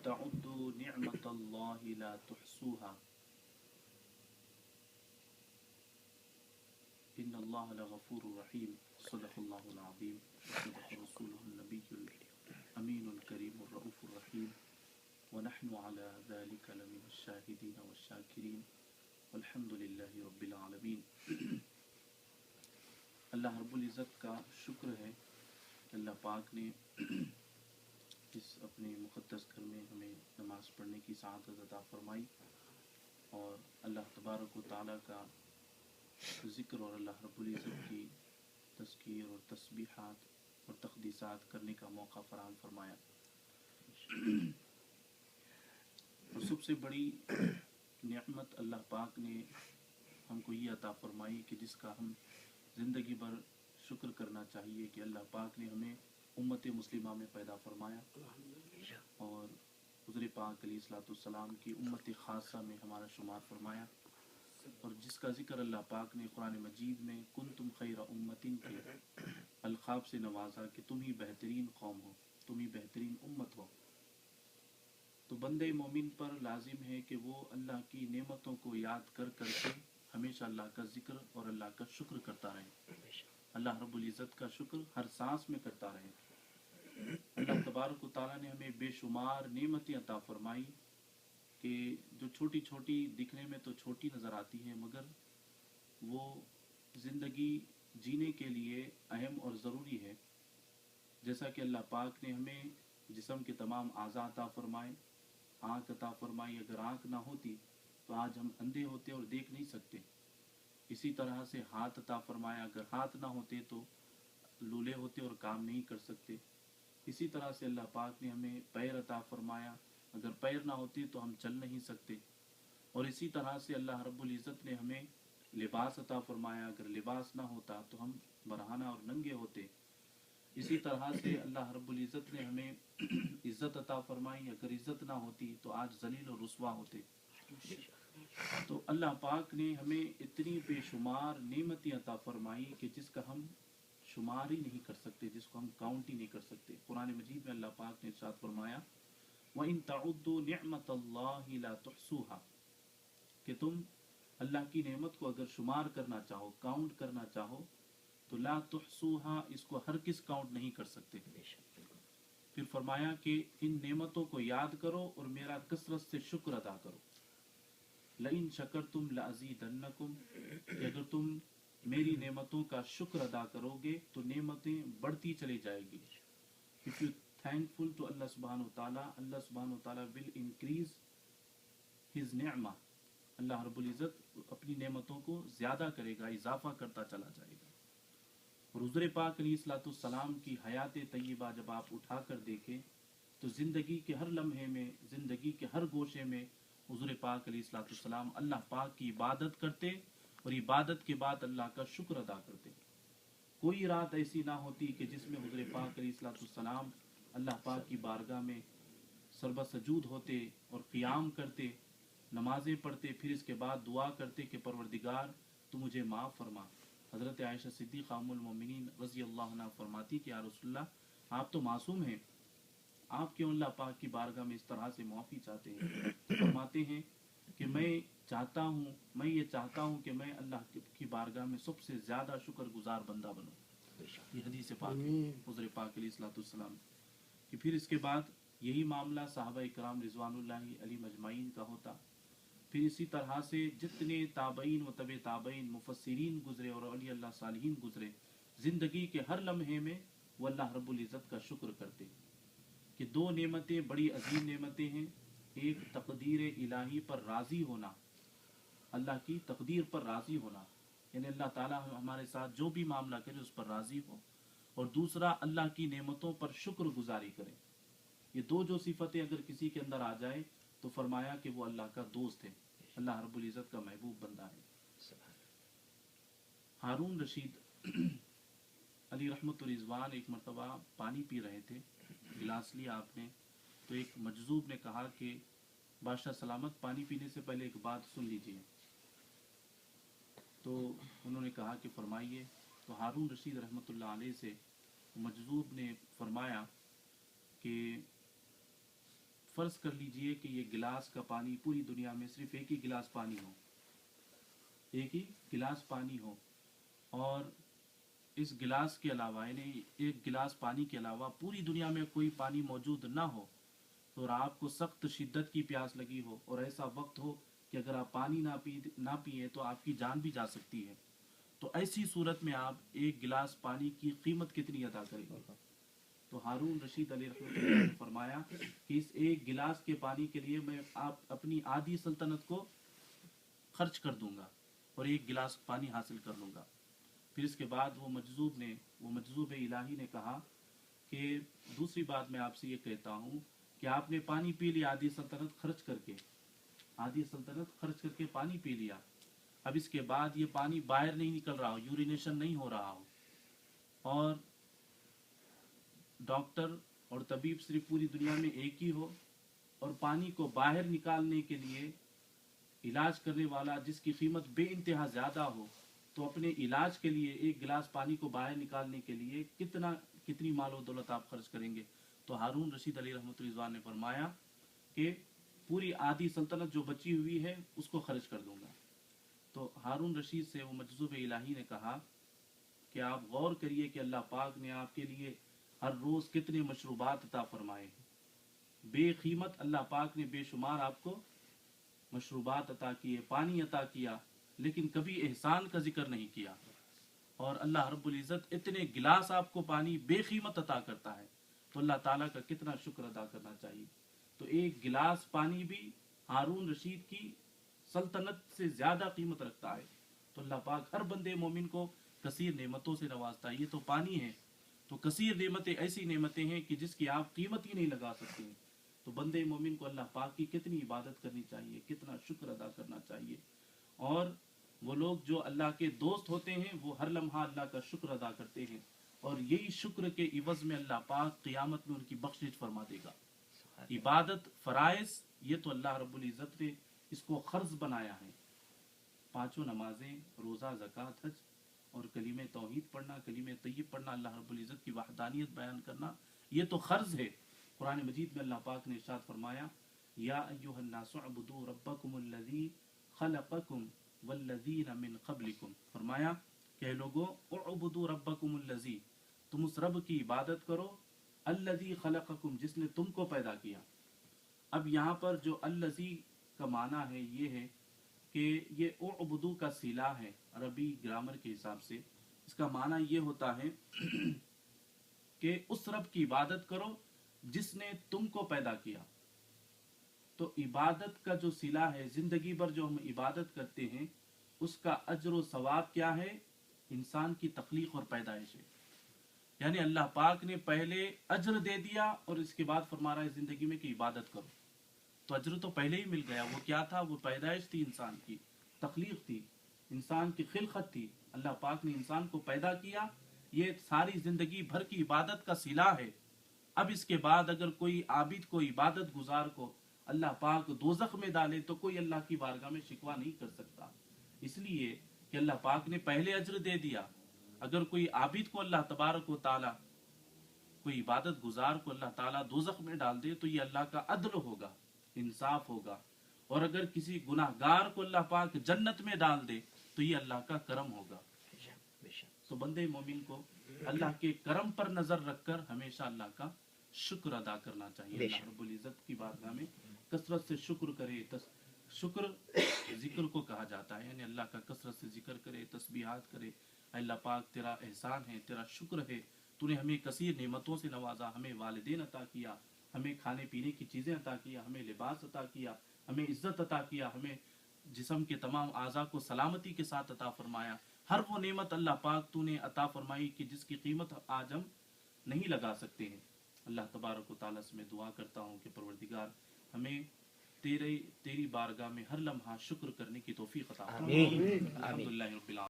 تعدوا نعمت اللہ لا تحصوها ان اللہ لغفور رحیم صدق اللہ العظیم صدق رسولہ النبی الامین الکریم الرؤوف الرحیم ونحن على ذلك لمن الشاہدین والشاکرین والحمد للہ رب العالمین۔ اللہ رب العزت کا شکر ہے کہ اللہ پاک نے اس اپنے مقدس گھر میں ہمیں نماز پڑھنے کی سعادت عطا فرمائی، اور اللہ تبارک و تعالیٰ کا ذکر اور اللہ رب العزت کی تذکیر اور تسبیحات اور تقدیسات کرنے کا موقع فراہم فرمایا۔ اور سب سے بڑی نعمت اللہ پاک نے ہم کو یہ عطا فرمائی کہ جس کا ہم زندگی بھر شکر کرنا چاہیے کہ اللہ پاک نے ہمیں امت مسلمہ میں پیدا فرمایا اور حضور پاک علیہ الصلوۃ والسلام کی امت خاصہ میں ہمارا شمار فرمایا، اور جس کا ذکر اللہ پاک نے قرآن مجید میں کنتم خیر امت کے القاب سے نوازا کہ تم ہی بہترین قوم ہو، تم ہی بہترین امت ہو۔ تو بندے مومن پر لازم ہے کہ وہ اللہ کی نعمتوں کو یاد کر کر کے ہمیشہ اللہ کا ذکر اور اللہ کا شکر کرتا رہے، اللہ رب العزت کا شکر ہر سانس میں کرتا رہے۔ اللہ تبارک و تعالیٰ نے ہمیں بے شمار نعمتیں عطا فرمائی کہ جو چھوٹی چھوٹی دکھنے میں تو چھوٹی نظر آتی ہیں، مگر وہ زندگی جینے کے لیے اہم اور ضروری ہے۔ جیسا کہ اللہ پاک نے ہمیں جسم کے تمام اعضاء عطا فرمائے، آنکھ عطا فرمائی، اگر آنکھ نہ ہوتی تو آج ہم اندھے ہوتے اور دیکھ نہیں سکتے۔ اسی طرح سے ہاتھ عطا فرمایا، اگر ہاتھ نہ ہوتے تو لولے ہوتے اور کام نہیں کر سکتے۔ اسی طرح سے اللہ پاک نے ہمیں پیر عطا فرمایا، اگر پیر نہ ہوتے تو ہم چل نہیں سکتے۔ اور اسی طرح سے اللہ رب العزت نے ہمیں لباس عطا فرمایا، اگر لباس نہ ہوتا تو ہم برہنہ اور ننگے ہوتے۔ اسی طرح سے اللہ رب العزت نے ہمیں عزت عطا فرمائی، اگر عزت نہ ہوتی تو آج ذلیل اور رسوا ہوتے۔ تو اللہ پاک نے ہمیں اتنی بے شمار نعمتیں عطا فرمائی کہ جس کا ہم شمار ہی نہیں کر سکتے، جس کو ہم کاؤنٹ ہی نہیں کر سکتے۔ قرآن مجید میں اللہ پاک نے ارشاد فرمایا وَإِن تَعُدُّوا نِعْمَةَ اللَّهِ لَا تُحْصُوهَا، کہ تم اللہ کی نعمت کو اگر شمار کرنا چاہو، کاؤنٹ کرنا چاہو تو لا تحصوها، اس کو ہرگز کاؤنٹ نہیں کر سکتے۔ پھر فرمایا کہ ان نعمتوں کو یاد کرو اور میرا کثرت سے شکر ادا کرو۔ لئن شکرتم لازیدنکم، کہ اگر تم میری نعمتوں کا شکر ادا کرو گے تو نعمتیں بڑھتی چلی جائے گی۔ If you thankful to Allah subhanahu wa ta'ala, Allah subhanahu wa ta'ala will increase his نعمہ، اللہ رب العزت اپنی نعمتوں کو زیادہ کرے گا، اضافہ کرتا چلا جائے گا۔ اور حضور پاک علیہ الصلوۃ والسلام کی حیات طیبہ جب آپ اٹھا کر دیکھیں تو زندگی کے ہر لمحے میں، زندگی کے ہر گوشے میں حضور پاک علیہ الصلوۃ والسلام اللہ پاک کی عبادت کرتے اور عبادت کے بعد اللہ کا شکر ادا کرتے۔ کوئی رات ایسی نہ ہوتی کہ جس میں حضور پاک علیہ الصلوۃ والسلام اللہ پاک کی بارگاہ میں سربہ سجود ہوتے اور قیام کرتے، نمازیں پڑھتے، پھر اس کے بعد دعا کرتے کہ پروردگار تو مجھے معاف فرما۔ حضرت عائشہ صدیقہ ام المومنین رضی اللہ عنہ فرماتی کہ یا رسول اللہ آپ تو معصوم ہیں، آپ کیوں اللہ پاک کی بارگاہ میں اس طرح سے معافی چاہتے ہیں؟ تو فرماتے ہیں کہ میں یہ چاہتا ہوں کہ میں اللہ کی بارگاہ میں سب سے زیادہ شکر گزار بندہ بنوں۔ یہ حدیث پاک ہے حضور پاک علیہ الصلوۃ والسلام کہ پھر اس کے بعد یہی معاملہ صحابہ کرام رضوان اللہ علیہم اجمعین کا ہوتا۔ پھر اسی طرح سے جتنے تابعین و تبع تابعین مفسرین گزرے اور اولیاء اللہ صالحین گزرے، زندگی کے ہر لمحے میں وہ اللہ رب العزت کا شکر کرتے کہ دو نعمتیں بڑی عظیم نعمتیں ہیں۔ ایک تقدیر الہی پر راضی ہونا، اللہ کی تقدیر پر راضی ہونا، یعنی اللہ تعالیٰ ہمارے ساتھ جو بھی معاملہ کرے اس پر راضی ہو، اور دوسرا اللہ کی نعمتوں پر شکر گزاری کرے۔ یہ دو جو صفتیں اگر کسی کے اندر آ جائے تو فرمایا کہ وہ اللہ کا دوست ہے، اللہ رب العزت کا محبوب بندہ ہے۔ ہارون رشید علی رحمت الرضوان ایک مرتبہ پانی پی رہے تھے، گلاس لیا آپ نے، تو ایک مجذوب نے کہا کہ بادشاہ سلامت پانی پینے سے پہلے ایک بات سن لیجیے۔ تو انہوں نے کہا کہ فرمائیے۔ تو ہارون رشید رحمت اللہ علیہ سے مجذوب نے فرمایا کہ फर्ज कर लीजिए कि ये गिलास का पानी पूरी दुनिया में सिर्फ एक ही गिलास पानी हो, एक ही गिलास पानी हो, और इस गिलास के अलावा यानी एक गिलास पानी के अलावा पूरी दुनिया में कोई पानी मौजूद ना हो, तो और आपको सख्त शिद्दत की प्यास लगी हो और ऐसा वक्त हो कि अगर आप पानी ना पिए तो आपकी जान भी जा सकती है, तो ऐसी सूरत में आप एक गिलास पानी की कीमत कितनी अदा करेंगे? तो हारून रशीद अली रहमतुल्लाह ने फरमाया कि इस एक गिलास के पानी के लिए मैं आप अपनी आधी सल्तनत को खर्च कर दूंगा और एक गिलास पानी हासिल कर लूंगा। फिर इसके बाद वो मजजूब इलाही ने कहा कि दूसरी बात मैं आपसे ये कहता हूँ कि आपने पानी पी लिया, आधी सल्तनत खर्च करके पानी पी लिया, अब इसके बाद ये पानी बाहर नहीं निकल रहा हो, यूरिनेशन नहीं हो रहा हो, और डॉक्टर और तबीब सिर्फ पूरी दुनिया में एक ही हो, और पानी को बाहर निकालने के लिए इलाज करने वाला जिसकी कीमत बेइंतहा ज्यादा हो, तो अपने इलाज के लिए एक गिलास पानी को बाहर निकालने के लिए कितनी मालो दौलत आप खर्च करेंगे? तो हारून रशीद अली रहमतुल्लाह ने फरमाया कि पूरी आधी सल्तनत जो बची हुई है उसको खर्च कर दूंगा। तो हारून रशीद से वो मजजूब इलाही ने कहा कि आप गौर करिए कि अल्लाह पाक ने आपके लिए हर रोज कितने मशरूबात अता फरमाए हैं, बेकीमत अल्लाह पाक ने बेशुमार आपको मशरूबात अता किए, पानी अता किया, लेकिन कभी एहसान का जिक्र नहीं किया। और अल्लाह रब्बुल इज़्ज़त इतने गिलास आपको पानी बेकीमत अता करता है, तो अल्लाह ताला का कितना शुक्र अदा करना चाहिए। तो एक गिलास पानी भी हारून रशीद की सल्तनत से ज्यादा कीमत रखता है। तो अल्लाह पाक हर बंदे मोमिन को कसीर नेमतों से नवाजता है। ये तो पानी है, तो कसीर नेमतें ऐसी नेमतें हैं कि जिसकी आप कीमत ही नहीं लगा सकते हैं। तो बंदे मोमिन को अल्लाह पाक की कितनी इबादत करनी चाहिए, कितना शुक्र अदा करना चाहिए। और वो लोग जो अल्लाह के दोस्त होते हैं वो हर लम्हा अल्लाह का शुक्र अदा करते हैं, और यही शुक्र के इवज में अल्लाह पाक क़यामत में उनकी बख्शिश फरमा देगा। इबादत फराइज ये तो अल्लाह रब्बुल इज़्ज़त ने इसको खर्ज बनाया है, पांचों नमाजें, रोज़ा, ज़कात, हज और कलीमे तौहीद पढ़ना, कलीमे तय्यब पढ़ना, अल्लाह रब्बुल इज़्ज़त की वहदानियत बयान करना, ये तो खर्ज है। कुरान मजीद में अल्लाह पाक ने इरशाद फरमाया, या अय्युहन नासु अब्दू रब्बकुमुल्लज़ी खलक़कुम वल्लज़ीना मिन क़ब्लिकुम, फरमाया कि लोगों उअबुदू रब्बकुमुल्लज़ी, तुम उस रब की इबादत करो, अल्लज़ी खलक़कुम, जिसने तुमको पैदा किया। अब यहाँ पर जो अल्लज़ी का माना है ये है कि ये उअबुदू का सिला है अरबी ग्रामर के हिसाब से। इसका माना ये होता है कि उस रब की इबादत करो जिसने तुमको पैदा किया। तो इबादत का जो सिला है, जिंदगी भर जो हम इबादत करते हैं उसका अज्र व सवाब क्या है? इंसान की तख्लीक और पैदाइश है। यानी अल्लाह पाक ने पहले अज्र दे दिया और इसके बाद फरमा रहा है जिंदगी में कि इबादत करो। तो अज्र तो पहले ही मिल गया। वो क्या था? वो पैदाइश थी, इंसान की तख्लीक थी, इंसान की खिलखत थी। अल्लाह पाक ने इंसान को पैदा किया, ये सारी जिंदगी भर की इबादत का सिला है। अब इसके बाद अगर कोई आबिद को, इबादत गुजार को अल्लाह पाक दोज़ख में डाले तो कोई अल्लाह की बारगाह में शिकवा नहीं कर सकता, इसलिए कि अल्लाह पाक ने पहले अज्र दे दिया। अगर कोई आबिद को अल्लाह तबारक व ताला, कोई इबादत गुजार को अल्लाह ताला दोज़ख में डाल दे तो ये अल्लाह का अदल होगा, इंसाफ होगा। और अगर किसी गुनाहगार को अल्लाह पाक जन्नत में डाल दे तो ये अल्लाह का करम होगा। तो बंदे मोमिन को अल्लाह के करम पर नजर रखकर हमेशा अल्लाह का शुक्र अदा करना चाहिए। अल्लाह रब्बुल इज़्ज़त की बारगाह में कसरत से शुक्र करे। शुक्र जिक्र को कहा जाता है, यानी अल्लाह का कसरत से जिक्र करे, तस्बीहात करे। अल्लाह पाक तेरा एहसान है, तेरा शुक्र है, तूने हमें कसीर नेमतों से नवाजा, हमें वालिदैन अता किया, हमें खाने पीने की चीज़ें अता किया, हमें लिबास अता किया, हमें इज्जत अता किया, हमें जिस्म के तमाम आज़ा को सलामती के साथ अता फरमाया। हर वो नेमत अल्लाह पाक तूने अता फरमाई कि जिसकी कीमत आज हम नहीं लगा सकते हैं। अल्लाह तबारक व तआला से मैं दुआ करता हूँ कि परवरदिगार हमें तेरी बारगाह में हर लम्हा शुक्र करने की तौफीक अता फरमाए। अल्हम्दुलिल्लाह रब्बिल आलमीन।